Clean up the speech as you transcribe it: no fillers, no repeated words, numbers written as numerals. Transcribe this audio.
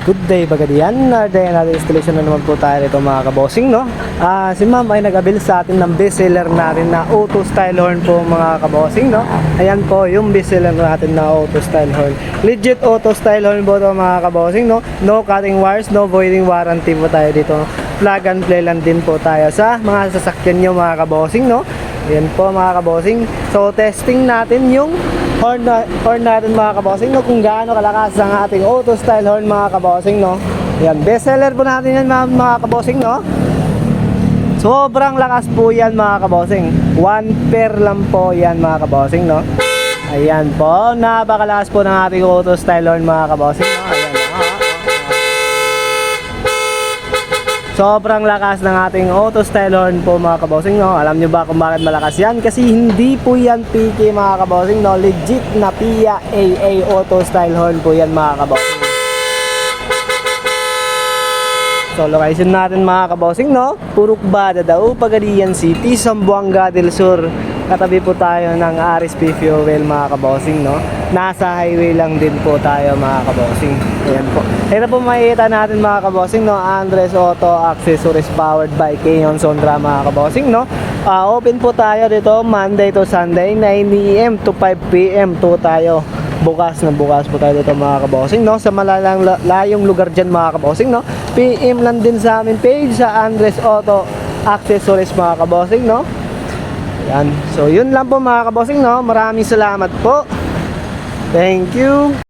Good day bagadian, day natin installation na naman po tayo rito mga kabossing, no? Si ma'am ay nag-avail sa atin ng bestseller natin na auto style horn po mga kabossing, no? Ayan po yung bestseller natin na auto style horn. Legit auto style horn po ito mga kabossing, no? No cutting wires, no voiding warranty po tayo dito. Plug and play lang din po tayo sa mga sasakyan nyo mga kabossing, no? Ayan po mga kabossing. So testing natin yung horn natin mga kabossing, no, kung gaano kalakas ang ating auto style horn mga kabossing, no. Yan, best seller po natin yan mga kabossing, no. Sobrang lakas po yan mga kabossing. 1 pair lang po yan mga kabossing, no. Ayan po, napakalakas po ng ating auto style horn mga kabossing, no. Ayan, sobrang lakas ng ating auto style horn po mga kabossing, no. Alam nyo ba kung bakit malakas yan? Kasi hindi po yan PK mga kabossing, no. Legit na PIA AA auto style horn po yan mga kabossing. So location natin mga kabossing, no. Purok Bada daw, Pagadian City, Zamboanga del Sur. Katabi po tayo ng RSP Fuel mga kabossing, no. Nasa highway lang din po tayo mga kabossing. Ayan po. Ito po makikita natin mga kabossing, no. Andres Auto Accessories powered by Keyon Sondra mga kabossing, no. Open po tayo dito Monday to Sunday 9 AM to 5 PM to tayo. Bukas na bukas po tayo dito mga kabossing, no. Sa malalang layong lugar dyan mga kabossing, no. PM lang din sa amin page sa Andres Auto Accessories mga kabossing, no. Yan. So yun lang po mga kabossing, no. Maraming salamat po. Thank you.